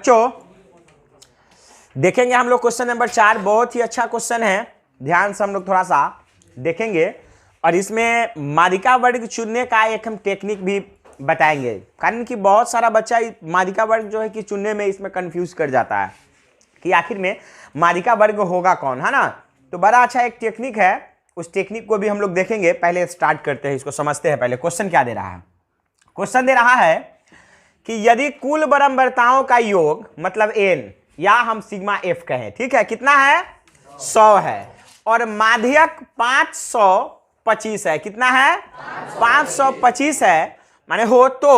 बच्चों देखेंगे हम लोग क्वेश्चन नंबर 4, बहुत ही अच्छा क्वेश्चन है, ध्यान से हम लोग थोड़ा सा देखेंगे और इसमें माध्यिका वर्ग चुनने का एक हम टेक्निक भी बताएंगे, कारण कि बहुत सारा बच्चा माध्यिका वर्ग जो है कि चुनने में इसमें कंफ्यूज कर जाता है कि आखिर में माध्यिका वर्ग होगा कौन, है ना। तो बड़ा अच्छा एक टेक्निक है, उस टेक्निक को भी हम लोग देखेंगे। पहले स्टार्ट करते हैं, इसको समझते हैं। पहले क्वेश्चन क्या दे रहा है। क्वेश्चन दे रहा है कि यदि कुल बराबरताओं का योग मतलब n या हम सिग्मा f कहें, ठीक है, कितना है 100 है और माध्यक 525 है, कितना है 525 है, माने हो तो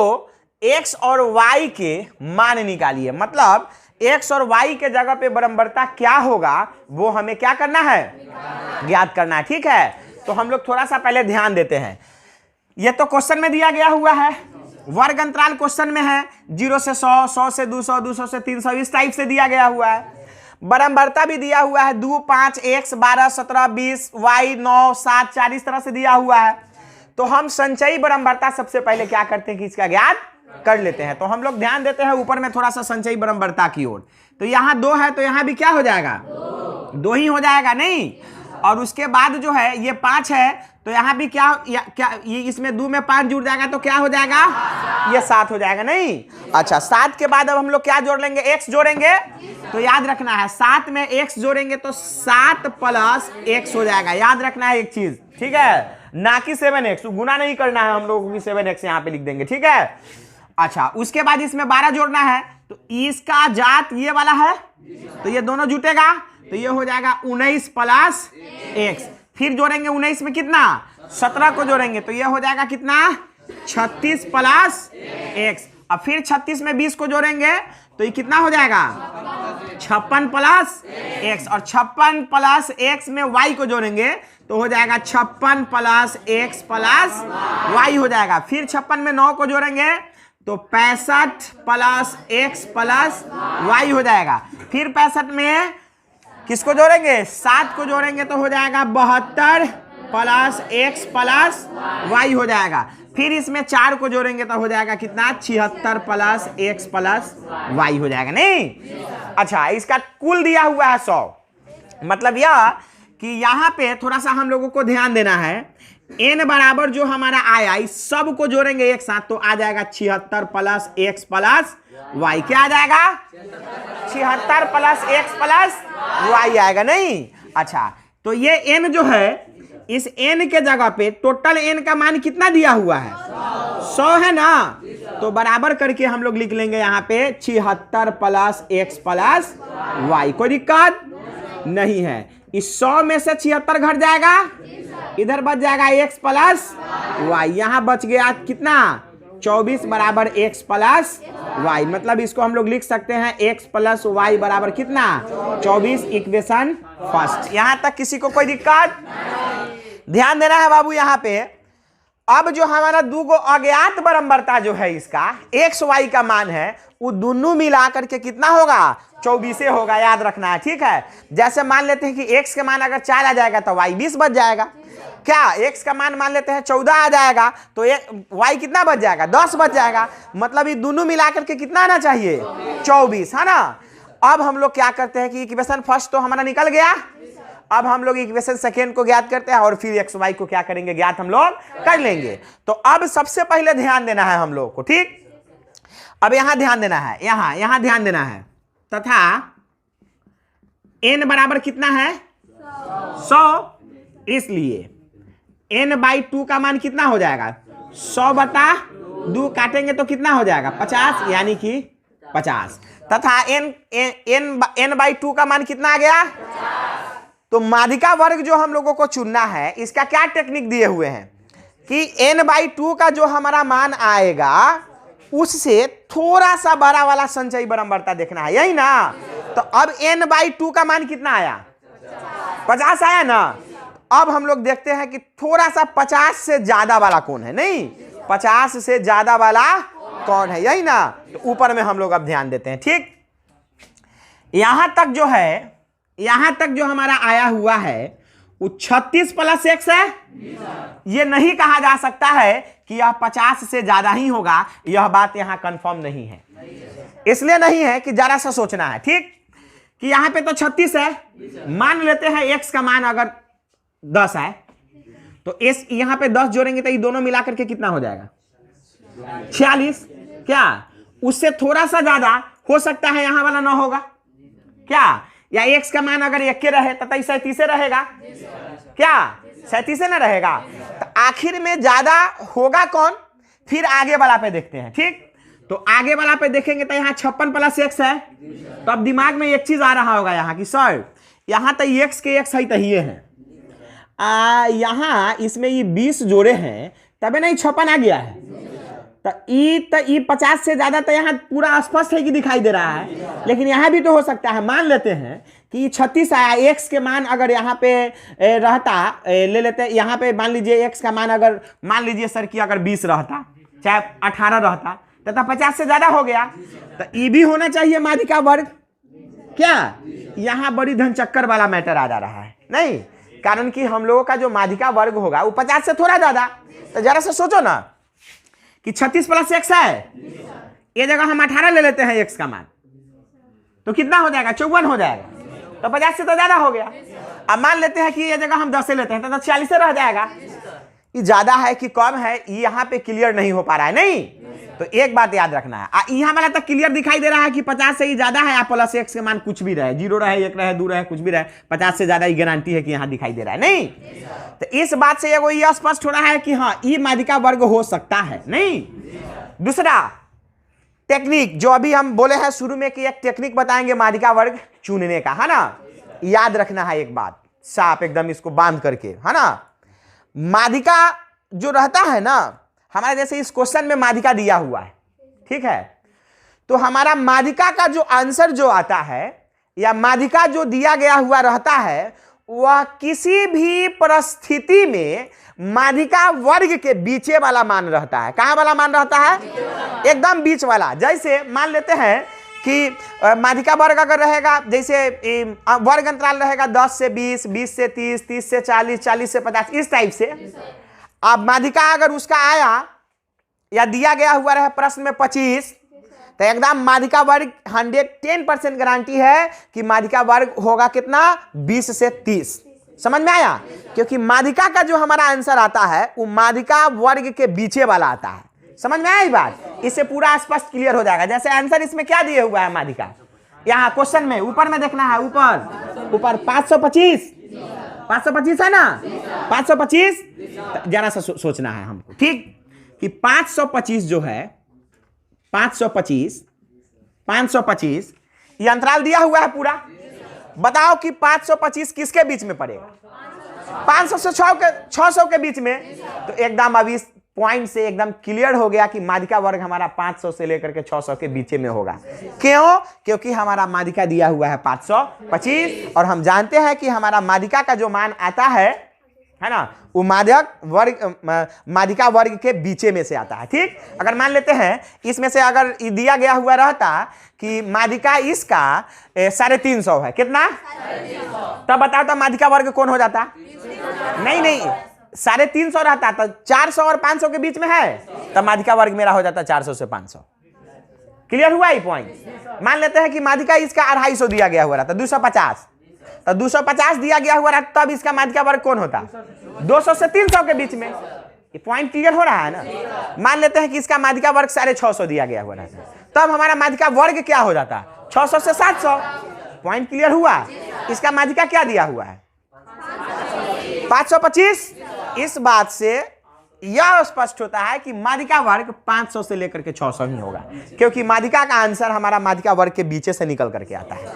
x और y के मान निकालिए। मतलब x और y के जगह पे बराबरता क्या होगा वो हमें क्या करना है, ज्ञात करना है, ठीक है। तो हम लोग थोड़ा सा पहले ध्यान देते हैं। ये तो क्वेश्चन में दिया गया हुआ है, वर्ग अंतराल क्वेश्चन में है, 0 से 100, 100 से 200, 200 से 300, इस टाइप से दिया गया हुआ है। बराबरता भी दिया हुआ है 2, 5, x 12, 17, 20, y 9, 7, 4 इस तरह से दिया हुआ है। तो हम संचयी बराबरता सबसे पहले क्या करते हैं कि इसका ज्ञात कर लेते हैं। तो हम लोग ध्यान देते हैं ऊपर में थोड़ा सा संचयी बराबरता की ओर। तो यहाँ 2 है तो यहाँ भी क्या हो जाएगा, 2 ही हो जाएगा, नहीं। और उसके बाद जो है ये 5 है तो यहाँ भी क्या ये इसमें 2 में 5 जुड़ जाएगा तो क्या हो जाएगा, ये 7 हो जाएगा, नहीं। अच्छा, 7 के बाद अब हम लोग क्या जोड़ लेंगे, x जोड़ेंगे। तो याद रखना है 7 में x जोड़ेंगे तो 7 प्लस x हो जाएगा। याद रखना है एक चीज, ठीक है, ना कि 7x, गुना नहीं करना है हम लोगों की 7x यहाँ पे लिख देंगे, ठीक है। अच्छा, उसके बाद इसमें 12 जोड़ना है तो इसका जात ये वाला है तो ये दोनों जुटेगा तो ये हो जाएगा 19 प्लस x। फिर जोड़ेंगे 19 में कितना, 17 को जोड़ेंगे तो ये हो जाएगा कितना, 36 प्लस x। अब फिर 36 में 20 को जोड़ेंगे तो ये कितना हो जाएगा, 56 प्लस x। और 56 प्लस x में y को जोड़ेंगे तो हो जाएगा 56 प्लस x प्लस y हो जाएगा। फिर 56 में 9 को जोड़ेंगे तो 65 प्लस x प्लस y हो जाएगा। फिर 65 में किसको जोड़ेंगे, 7 को जोड़ेंगे तो हो जाएगा 72 प्लस x प्लस y हो जाएगा। फिर इसमें 4 को जोड़ेंगे तो हो जाएगा कितना, 76 प्लस x प्लस y हो जाएगा, नहीं। अच्छा, इसका कुल दिया हुआ है 100। मतलब यह कि यहाँ पे थोड़ा सा हम लोगों को ध्यान देना है, n बराबर जो हमारा आया इस सब को जोड़ेंगे एक साथ तो आ जाएगा 76 प्लस x प्लस y। क्या आ जाएगा, 76 प्लस x प्लस y आएगा, नहीं। अच्छा, तो ये n जो है इस n के जगह पे टोटल n का मान कितना दिया हुआ है, 100 है ना। तो बराबर करके हम लोग लिख लेंगे यहाँ पे 76 प्लस x प्लस y। कोई दिक्कत नहीं है। इस 100 में से 76 घट जाएगा, इधर बच जाएगा x प्लस y। यहाँ बच गया कितना, 24 बराबर x प्लस y। मतलब इसको हम लोग लिख सकते हैं x प्लस y बराबर कितना, 24, इक्वेशन फर्स्ट। यहाँ तक किसी को कोई दिक्कत, ध्यान देना है बाबू। यहाँ पे अब जो हमारा 2 गो अज्ञात बराबरता जो है इसका x y का मान है वो दोनों मिला करके कितना होगा, 24 होगा। याद रखना है, ठीक है। जैसे मान लेते हैं कि x का मान अगर 4 आ जाएगा तो y 20 बच जाएगा। क्या x का मान लेते हैं 14 आ जाएगा तो y कितना बच जाएगा, 10 बच जाएगा। मतलब ये दोनों मिलाकर के कितना आना चाहिए, 24, है ना। अब हम लोग क्या करते हैं कि इक्वेशन फर्स्ट तो हमारा निकल गया। अब हम लोग इक्वेशन सेकेंड को ज्ञात करते हैं और फिर x y को क्या करेंगे, ज्ञात हम लोग कर लेंगे। तो अब सबसे पहले ध्यान देना है हम लोग को, ठीक। अब यहां ध्यान देना है, यहां ध्यान देना है। तथा n बराबर कितना है, 100, इसलिए n/2 का मान कितना हो जाएगा, 100/2 काटेंगे तो कितना हो जाएगा, 50, यानी कि 50। तथा n/2 का मान कितना आ गया। तो माध्यिका वर्ग जो हम लोगों को चुनना है इसका क्या टेक्निक दिए हुए हैं कि n/2 का जो हमारा मान आएगा उससे थोड़ा सा बड़ा वाला संचयी बराबरता देखना है, यही ना। तो अब n/2 का मान कितना आया, 50 आया ना। अब हम लोग देखते हैं कि थोड़ा सा 50 से ज्यादा वाला कौन है, नहीं, 50 से ज्यादा वाला कौन है, यही ना। तो ऊपर में हम लोग अब ध्यान देते हैं, ठीक। यहां तक जो है, यहां तक जो हमारा आया हुआ है वो 36 प्लस x है। ये नहीं कहा जा सकता है कि यह 50 से ज्यादा ही होगा, यह बात यहां कंफर्म नहीं है। इसलिए नहीं है कि जरा सा सोचना है, ठीक, कि यहां पे तो 36 है, मान लेते हैं x का मान अगर 10 है तो इस यहां पे 10 जोड़ेंगे तो ये दोनों मिलाकर के कितना हो जाएगा 46। क्या उससे थोड़ा सा ज्यादा हो सकता है यहां वाला ना होगा क्या, या x का मान अगर 1 के रहे तो 37 रहेगा क्या, 37 ना रहेगा। तो आखिर में ज्यादा होगा कौन, फिर आगे वाला पे देखते हैं, ठीक। तो आगे वाला पे देखेंगे तो यहाँ 56 प्लस x है, तो अब दिमाग में एक चीज आ रहा होगा यहाँ की सर यहाँ तो x के x है तो ये है, यहाँ इसमें ये 20 जोड़े हैं तबे नहीं 56 आ गया है। तो ई 50 से ज्यादा तो यहाँ पूरा स्पष्ट है कि दिखाई दे रहा है, लेकिन यहाँ भी तो हो सकता है। मान लेते हैं कि 36 आया, x के मान अगर यहाँ पे रहता, ले लेते यहाँ पे मान लीजिए x का मान अगर मान लीजिए सर कि अगर 20 रहता चाहे 18 रहता तो 50 से ज्यादा हो गया, तो ई भी होना चाहिए माध्यिका वर्ग। क्या यहाँ बड़ी धन चक्कर वाला मैटर आ जा रहा है, नहीं, कारण कि हम लोगों का जो माध्यिका वर्ग होगा वो 50 से थोड़ा ज्यादा। तो जरा से सोचो ना कि 36 प्लस x है, ये जगह हम 18 ले लेते हैं x का मान तो कितना हो जाएगा 54 हो जाएगा, तो 50 से तो ज्यादा हो गया। अब मान लेते हैं कि ये जगह हम 10 से लेते हैं तो 40 से रह जाएगा। ये ज्यादा है कि कम है यहाँ पे क्लियर नहीं हो पा रहा है, नहीं, तो एक बात याद रखना है, यहाँ वाला तक क्लियर दिखाई दे रहा है कि 50 से ही ज्यादा है, आप प्लस x के मान कुछ भी रहे, 0 रहे, 1 रहे, 2 रहे, कुछ भी रहे, 50 से ज्यादा ही गारंटी है कि यहाँ दिखाई दे रहा है, नहीं। तो इस बात से एगो यह स्पष्ट हो रहा है कि हाँ ई माध्यिका वर्ग हो सकता है, नहीं। दूसरा टेक्निक जो अभी हम बोले हैं शुरू में कि एक टेक्निक बताएंगे माध्यिका वर्ग चुनने का, है ना, याद रखना है एक बात साफ एकदम इसको बांध करके, है ना। माध्यिका जो रहता है ना, हमारे जैसे इस क्वेश्चन में माध्यिका दिया हुआ है, ठीक है, तो हमारा माध्यिका का जो आंसर जो आता है या माध्यिका जो दिया गया हुआ रहता है वह किसी भी परिस्थिति में माध्यिका वर्ग के बीचे वाला मान रहता है। कहां वाला मान रहता है, एकदम बीच वाला। जैसे मान लेते हैं कि माध्यिका वर्ग अगर रहेगा, जैसे वर्ग अंतराल रहेगा 10 से 20, 20 से 30, 30 से 40, 40 से 50, इस टाइप से। अब माध्यिका अगर उसका आया या दिया गया हुआ रहे प्रश्न में 25, तो एकदम माध्यिका वर्ग 110% गारंटी है कि माध्यिका वर्ग होगा कितना 20 से 30। समझ में आया, क्योंकि माध्यिका का जो हमारा आंसर आता है वो माध्यिका वर्ग के बीचे वाला आता है। समझ में आई बात, इससे पूरा स्पष्ट क्लियर हो जाएगा। जैसे आंसर इसमें क्या दिए हुआ है माध्यिका, यहाँ क्वेश्चन में ऊपर में देखना है, ऊपर 525 है ना, 525 जरा सा सोचना है हमको, ठीक, कि 525 जो है 525 ये अंतराल दिया हुआ है पूरा। बताओ कि 525 किसके बीच में पड़ेगा, 500 से 600 के बीच में। तो एकदम अभी इस पॉइंट से एकदम क्लियर हो गया कि माध्यिका वर्ग हमारा 500 से लेकर के 600 के बीच में होगा। क्यों, क्योंकि हमारा माध्यिका दिया हुआ है 525 और हम जानते हैं कि हमारा माध्यिका का जो मान आता है ना, वो माध्यिका वर्ग के बीचे में से आता है, ठीक। अगर मान लेते हैं इसमें से अगर दिया गया हुआ रहता कि माध्यिका इसका 350 है, कितना 350, तब बताओ तो माध्यिका वर्ग कौन हो जाता, नहीं 350 रहता तो 400 और 500 के बीच में है, तब माध्यिका वर्ग मेरा हो जाता 400 से 500। क्लियर हुआ ये पॉइंट। मान लेते हैं कि माध्यिका इसका 250 दिया गया हुआ रहता 250, तो 250 दिया गया हुआ रहता तब इसका माध्यिका वर्ग कौन होता 200 से 300 के बीच में। ये पॉइंट क्लियर हो रहा है ना। मान लेते हैं कि इसका माध्यिका वर्ग 650 दिया गया हुआ रहता, तब हमारा माध्यिका वर्ग क्या हो जाता 600 से 700। पॉइंट क्लियर हुआ। इसका माध्यिका क्या दिया हुआ है 525। इस बात से यह स्पष्ट होता है कि माध्यिका वर्ग 500 से लेकर के 600 ही होगा, क्योंकि माध्यिका का आंसर हमारा माध्यिका वर्ग के बीचे से निकल करके आता है,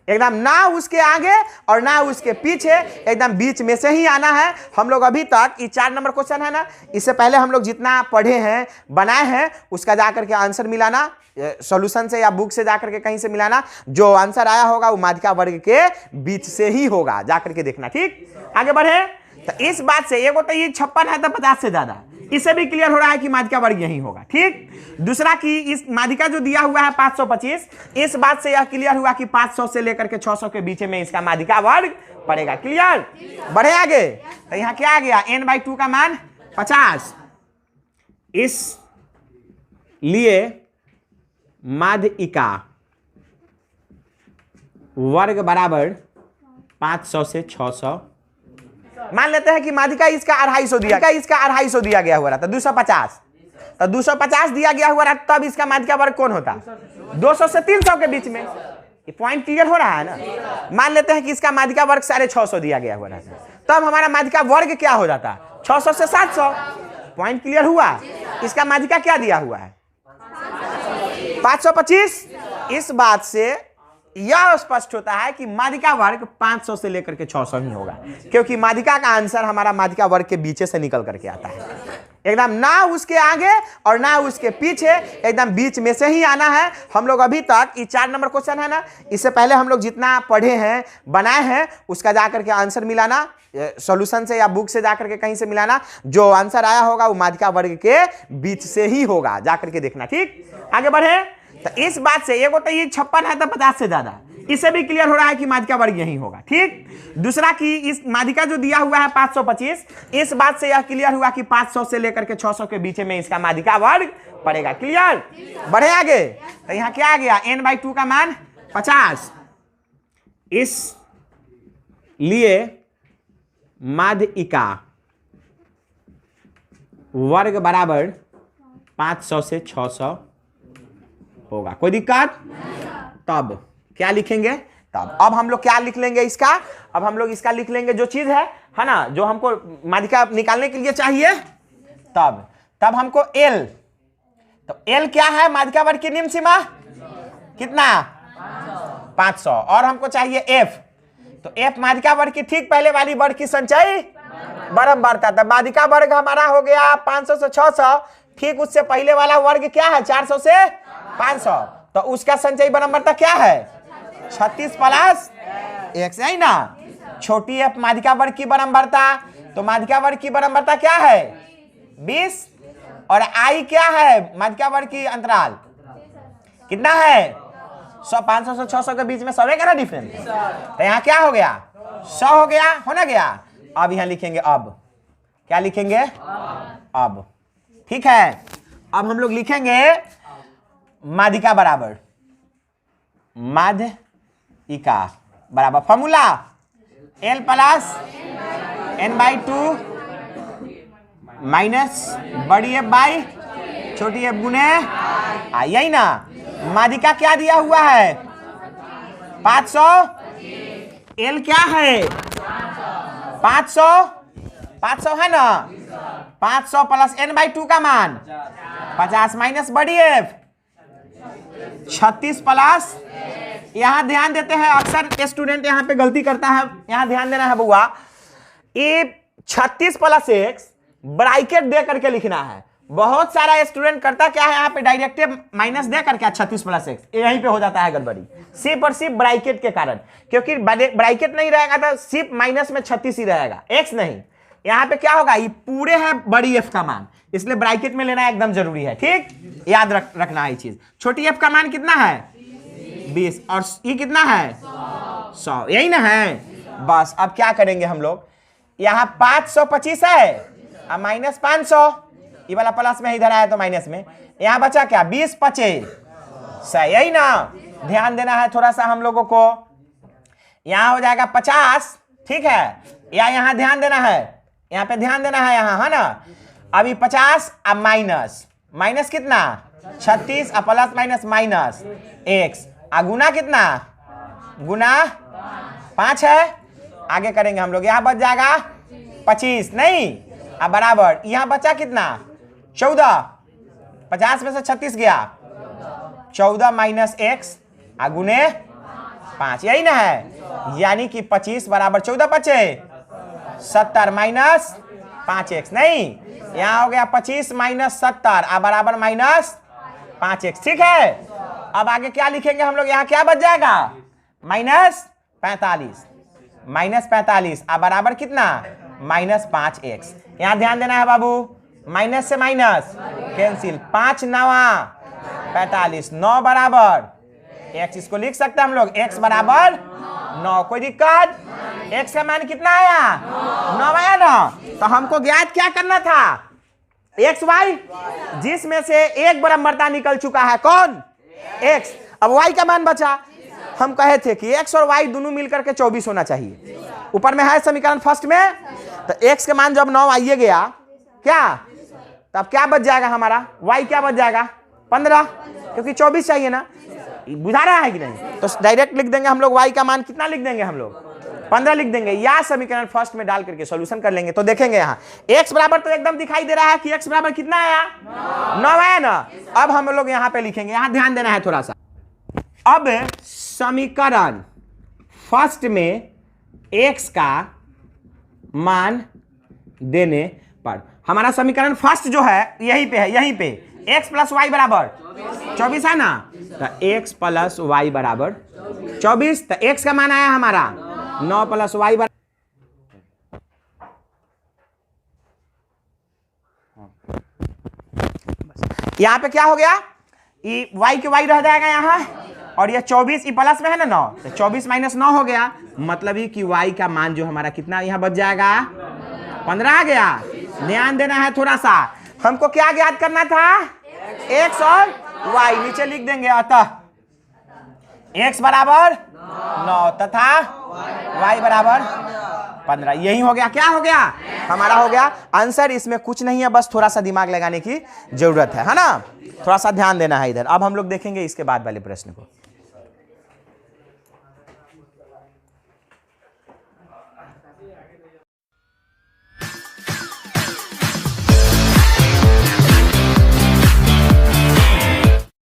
एकदम ना उसके आगे और ना उसके पीछे, एकदम बीच में से ही आना है। हम लोग अभी तक ये 4 नंबर क्वेश्चन है ना, इससे पहले हम लोग जितना पढ़े हैं बनाए हैं उसका जाकर के आंसर मिलाना, सॉल्यूशन से या बुक से जाकर के कहीं से मिलाना, जो आंसर आया होगा वो माध्यिका वर्ग के बीच से ही होगा, जाकर के देखना, ठीक। आगे बढ़े। तो इस बात से एगो तो ये 56 है तो 50 से ज्यादा, इससे भी क्लियर हो रहा है कि माध्यिका वर्ग यही होगा, ठीक। दूसरा कि इस माध्यिका जो दिया हुआ है 525, इस बात से यह क्लियर हुआ कि 500 से लेकर के 600 के बीच में इसका माध्यिका वर्ग पड़ेगा। क्लियर। बढ़े आगे। तो यहाँ क्या आ गया n/2 का मान 50। इस लिए माध्यिका वर्ग बराबर 500 से 600। मान लेते हैं कि माध्यिका इसका 250 दिया गया हुआ रहा था 250, तो 250 दिया गया हुआ रहा तब इसका माध्यिका वर्ग कौन होता? 200 से 300 के बीच में। ये पॉइंट क्लियर हो रहा है ना। मान लेते हैं कि इसका माध्यिका वर्ग 650 दिया गया हुआ रहता, तब हमारा माध्यिका वर्ग क्या हो जाता? 600 से 700। पॉइंट क्लियर हुआ। इसका माध्यिका क्या दिया हुआ है? 525। इस बात से यह स्पष्ट होता है कि माध्यिका वर्ग 500 से लेकर के 600 ही होगा, क्योंकि माध्यिका का आंसर हमारा माध्यिका वर्ग के बीच से निकल करके आता है। एकदम ना उसके आगे और ना उसके पीछे, एकदम बीच में से ही आना है। हम लोग अभी तक ये 4 नंबर क्वेश्चन है ना, इससे पहले हम लोग जितना पढ़े हैं बनाए हैं उसका जाकर के आंसर मिलाना, सॉल्यूशन से या बुक से जाकर के कहीं से मिलाना। जो आंसर आया होगा वो माध्यिका वर्ग के बीच से ही होगा, जाकर के देखना। ठीक, आगे बढ़े। तो इस बात से एक तो ये 56 है तो 50 से ज्यादा, इससे भी क्लियर हो रहा है कि माध्यिका वर्ग यही होगा। ठीक, दूसरा कि इस माध्यिका जो दिया हुआ है 525, इस बात से यह क्लियर हुआ कि 500 से लेकर के 600 के बीच में इसका माध्यिका वर्ग पड़ेगा। क्लियर, बढ़े आगे। तो यहाँ क्या आ गया? n/2 का मान 50। इस लिए माध्यिका वर्ग बराबर 500 से 600 होगा। कोई दिक्कत? तब क्या लिखेंगे? तब अब हम लोग क्या लिख लेंगे इसका? अब हम लोग इसका लिख लेंगे जो चीज है ना, जो हमको माध्यिका निकालने के लिए चाहिए। तब हमको L, तो L क्या है? माध्यिका वर्ग की निम्न सीमा कितना? 500। और हमको चाहिए F, तो F माध्यिका वर्ग की ठीक पहले वाली वर्ग की संचयी बराबरता। तब माध्यिका वर्ग हमारा हो गया 500 से 600, ठीक उससे पहले वाला वर्ग क्या है? 400 से 500, तो उसका संचयी बराबरता क्या है? 36 प्लस x है ना। छोटी f माध्यिका वर्ग की बराबरता, तो माध्यिका वर्ग की बराबरता क्या है? 20। और i क्या है? माध्यिका वर्ग की अंतराल कितना है? 500 से 600 के बीच में 100 का ना डिफरेंस, तो यहाँ क्या हो गया? 100 हो गया, हो ना गया। अब यहाँ लिखेंगे, अब क्या लिखेंगे? अब ठीक है। अब हम लोग लिखेंगे माध्यिका बराबर, माध्यिका बराबर formula L plus n/2 minus बड़ी एफ बाई छोटी एफ गुने आई। यही ना। माध्यिका क्या दिया हुआ है? 500। L क्या है? 500 है ना। 500 प्लस n/2 का मान 50 माइनस बड़ी एफ 36 प्लस, यहां ध्यान देते हैं, अक्सर स्टूडेंट यहां पे गलती करता है, यहां ध्यान देना है बुआ। ये 36 प्लस x ब्रैकेट दे करके लिखना है। बहुत सारा स्टूडेंट करता क्या है, यहाँ पे डायरेक्ट माइनस दे करके 36 प्लस x, यहीं पे हो जाता है गड़बड़ी, सिर्फ और सिर्फ ब्रैकेट के कारण। क्योंकि ब्रैकेट नहीं रहेगा तो सिर्फ माइनस में 36 ही रहेगा, x नहीं। यहाँ पे क्या होगा? ये पूरे है बड़ी एफ का मान, इसलिए ब्रैकेट में लेना एकदम जरूरी है। ठीक, याद रखना है ये चीज। छोटी एफ का मान कितना है? 20, और ये कितना है? 100, यही ना है। बस अब क्या करेंगे हम लोग, यहाँ 525 है और माइनस 500, ये वाला प्लस में इधर आया तो माइनस में, यहाँ बचा क्या? 20 25, यही ना। ध्यान देना है थोड़ा सा हम लोगों को। यहाँ हो जाएगा 50, ठीक है। या यहाँ ध्यान देना है, यहाँ पे ध्यान देना है, यहाँ है ना। अभी 50 अब माइनस कितना? 36 और प्लस माइनस माइनस x, गुना कितना? गुना 5 है। आगे करेंगे हम लोग, यहाँ बच जाएगा 25 नहीं, अब बराबर यहाँ बचा कितना? 14, 50 में से 36 गया, 14 माइनस x गुने 5, यही ना है। यानी कि 25 बराबर 14 बचे 70 माइनस 5x नहीं, यहाँ हो गया 25 माइनस 70 बराबर माइनस 5x। ठीक है। अब आगे क्या लिखेंगे हम लोग, यहाँ क्या बच जाएगा? माइनस 45 बराबर कितना? Minus 5x। यहाँ ध्यान देना है बाबू, माइनस से माइनस कैंसिल, 5 9 45, 9 बराबर x, इसको लिख सकते हैं हम लोग x बराबर 9। कोई दिक्कत? x का मान कितना आया? 9 आया ना। तो हमको ज्ञात क्या करना था? x y, जिसमें से एक बराबरता निकल चुका है, कौन? x। अब y का मान बचा, हम कहे थे कि x और y दोनों मिलकर के 24 होना चाहिए। ऊपर में है समीकरण फर्स्ट में, तो x के मान जब 9 आइए गया क्या, तब क्या बच जाएगा हमारा, y क्या बच जाएगा 15, क्योंकि 24 चाहिए ना, बुझा रहा है कि नहीं। तो डायरेक्ट लिख देंगे हम लोग y का मान कितना लिख देंगे, हम लोग 15 लिख देंगे, या समीकरण फर्स्ट में डाल करके सॉल्यूशन कर लेंगे। तो देखेंगे यहाँ x बराबर तो एकदम दिखाई दे रहा है कि x बराबर कितना आया 9 आया ना। अब हम लोग यहाँ पे लिखेंगे, यहाँ ध्यान देना है थोड़ा सा। अब समीकरण फर्स्ट में x का मान देने पर हमारा समीकरण फर्स्ट जो है यहीं पे है, यहीं पे x प्लस वाई बराबर 24 है ना, तो x प्लस वाई बराबर 24। तो x का मान आया हमारा 9 प्लस वाई बराबर, यहां पे क्या हो गया, ये y के y रह जाएगा यहाँ, और ये 24 ये प्लस में है ना 9, तो 24 माइनस 9 हो गया, मतलब ही कि y का मान जो हमारा कितना यहाँ बच जाएगा 15 आ गया। ध्यान देना है थोड़ा सा, हमको क्या ज्ञात करना था, x और y, नीचे लिख देंगे, अतः x बराबर 9 तथा y बराबर 15, यही हो गया। क्या हो गया हमारा, हो गया आंसर। इसमें कुछ नहीं है, बस थोड़ा सा दिमाग लगाने की जरूरत है ना, थोड़ा सा ध्यान देना है इधर। अब हम लोग देखेंगे इसके बाद वाले प्रश्न को।